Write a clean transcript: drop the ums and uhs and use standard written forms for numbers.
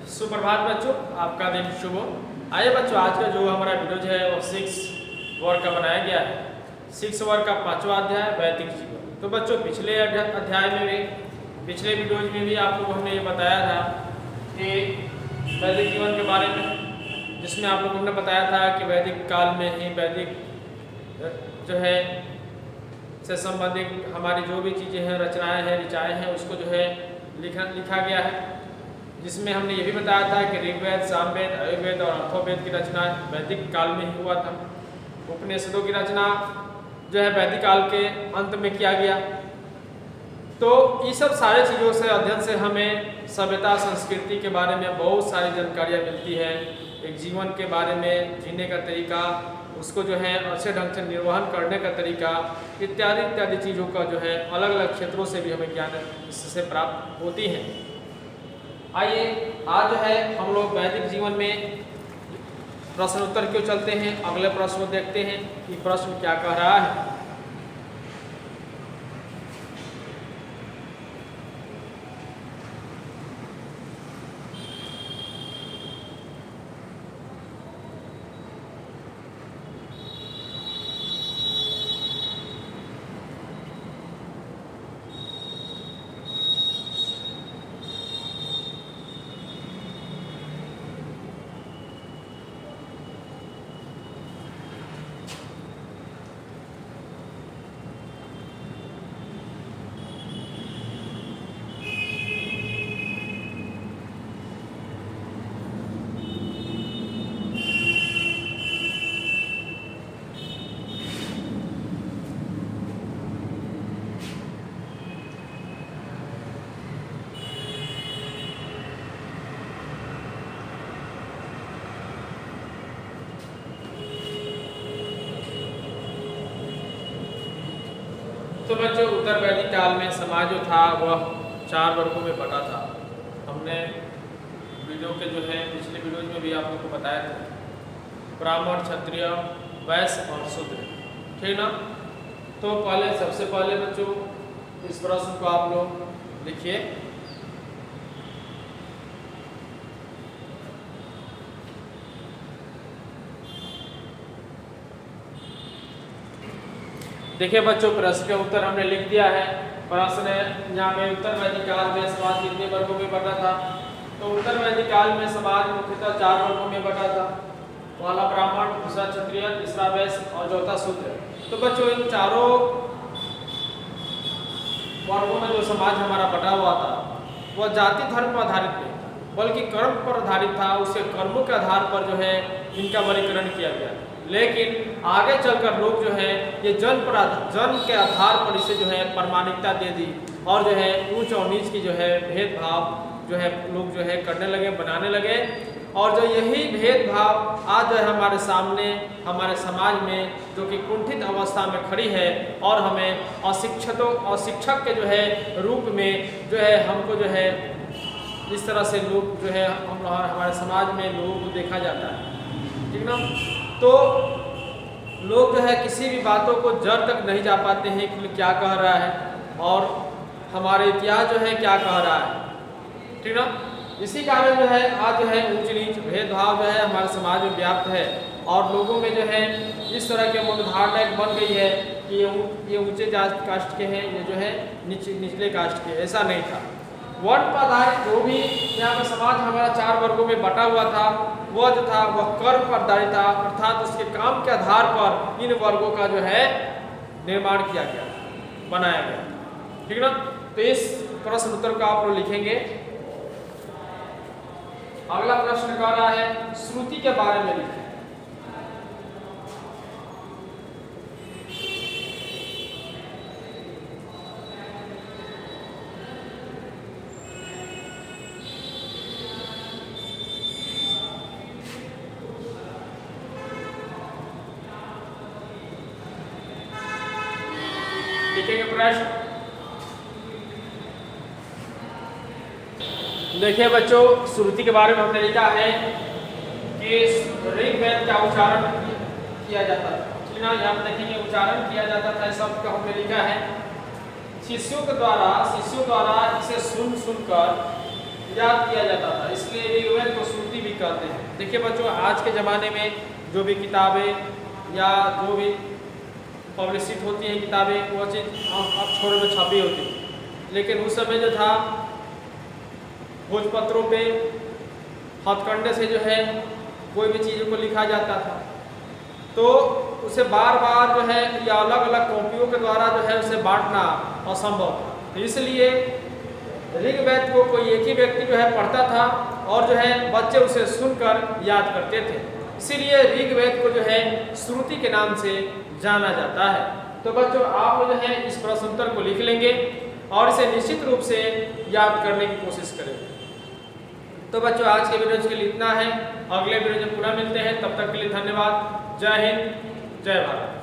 सुप्रभात बच्चों, आपका दिन शुभ हो। आइए बच्चों, आज का जो हमारा वीडियो जो है वो 6 वर्ग का बनाया गया है। 6 वर्ग का 5वां अध्याय वैदिक जीवन। तो बच्चों पिछले अध्याय में भी, पिछले वीडियोज में भी आप लोगों ने ये बताया था कि वैदिक जीवन के बारे में, जिसमें आप लोगों ने बताया था कि वैदिक काल में ही वैदिक जो है से संबंधित हमारी जो भी चीज़ें हैं, रचनाएं हैं, ऋचाएँ हैं, उसको जो है लिखा गया है। जिसमें हमने ये भी बताया था कि ऋग्वेद, सामवेद, आयुर्वेद और अथर्ववेद की रचना वैदिक काल में ही हुआ था। उपनिषदों की रचना जो है वैदिक काल के अंत में किया गया। तो ये सब सारे चीज़ों से अध्ययन से हमें सभ्यता, संस्कृति के बारे में बहुत सारी जानकारियाँ मिलती है। एक जीवन के बारे में, जीने का तरीका, उसको जो है अच्छे ढंग से निर्वहन करने का तरीका, इत्यादि इत्यादि चीज़ों का जो है अलग अलग क्षेत्रों से भी हमें ज्ञान इससे प्राप्त होती है। आइए आज जो है हम लोग वैदिक जीवन में प्रश्न उत्तर क्यों चलते हैं, अगले प्रश्न को देखते हैं कि प्रश्न क्या कह रहा है। तो बच्चों उत्तर वैदिक काल में समाज जो था वह 4 वर्गों में बटा था। हमने वीडियो के जो है पिछले वीडियोज में भी आप लोग को बताया था, ब्राह्मण, क्षत्रिय, वैश्य और शूद्र, ठीक ना। तो पहले सबसे पहले बच्चों इस प्रश्न को आप लोग लिखिए। देखिए बच्चों, प्रश्न का उत्तर हमने लिख दिया है। प्रश्न यहाँ में उत्तर वैदिक काल में समाज कितने वर्गों में बटा था। तो उत्तर वैदिक काल में समाज मुख्यतः 4 वर्गों में बटा था। पहला ब्राह्मण, दूसरा क्षत्रिय, तीसरा वैश्य और चौथा शूद्र। तो बच्चों इन चारों वर्गों में जो समाज हमारा बटा हुआ था वह जाति धर्म पर आधारित नहीं था, बल्कि कर्म पर आधारित था। उसके कर्मों के आधार पर जो है इनका वर्गीकरण किया गया। लेकिन आगे चलकर लोग जो है ये जन्म के आधार पर इसे जो है प्रमाणिकता दे दी और जो है ऊंच और नीच की जो है भेदभाव जो है लोग जो है करने लगे, बनाने लगे। और जो यही भेदभाव आज जो है हमारे सामने, हमारे समाज में जो कि कुंठित अवस्था में खड़ी है और हमें अशिक्षक के जो है रूप में जो है हमको जो है इस तरह से लोग जो है हमारे समाज में लोगों को देखा जाता है, ठीक ना। तो लोग जो है किसी भी बातों को जड़ तक नहीं जा पाते हैं कि क्या कह रहा है और हमारे इतिहास जो है क्या कह रहा है, ठीक ना। इसी कारण जो है आज जो है ऊंच नीच भेदभाव जो है हमारे समाज में व्याप्त है और लोगों में जो है इस तरह के मनोधारणा बन गई है कि ये ऊंचे कास्ट के हैं, ये जो है निचले कास्ट के। ऐसा नहीं था। वर्ण पर आधारित जो भी यहाँ पर समाज हमारा 4 वर्गों में बटा हुआ था वह जो था वह कर्म पर आधारित था, अर्थात उसके काम के आधार पर इन वर्गों का जो है निर्माण किया गया, बनाया गया, ठीक ना। तो इस प्रश्न उत्तर को आप लोग लिखेंगे। अगला प्रश्न कह रहा है श्रुति के बारे में लिखें। प्रश्न देखिए बच्चों, श्रुति के बारे में हमने लिखा है कि ऋग्वेद का उच्चारण किया जाता था, ठीक ना। यहाँ देखेंगे उच्चारण किया जाता था, शब्द का हमने लिखा है शिष्यों द्वारा इसे सुनकर याद किया जाता था, इसलिए ऋग्वेद को श्रुति भी कहते हैं। देखिए बच्चों, आज के ज़माने में जो भी किताबें या जो भी पब्लिशित होती हैं किताबें, वो चीज़ अक्षरों में छपी होती थी, लेकिन उस समय जो था भोजपत्रों पे हथकंडे से जो है कोई भी चीज़ों को लिखा जाता था, तो उसे बार बार जो है या अलग अलग कॉपियों के द्वारा जो है उसे बांटना असंभव था। तो इसलिए ऋग्वेद को कोई एक ही व्यक्ति जो है पढ़ता था और जो है बच्चे उसे सुनकर याद करते थे, इसीलिए ऋग्वेद को जो है श्रुति के नाम से जाना जाता है। तो बच्चों, आप जो है इस प्रश्न उत्तर को लिख लेंगे और इसे निश्चित रूप से याद करने की कोशिश करेंगे। तो बच्चों, आज के वीडियो के लिए इतना है। अगले वीडियो में पुनः मिलते हैं, तब तक के लिए धन्यवाद। जय हिंद, जय भारत।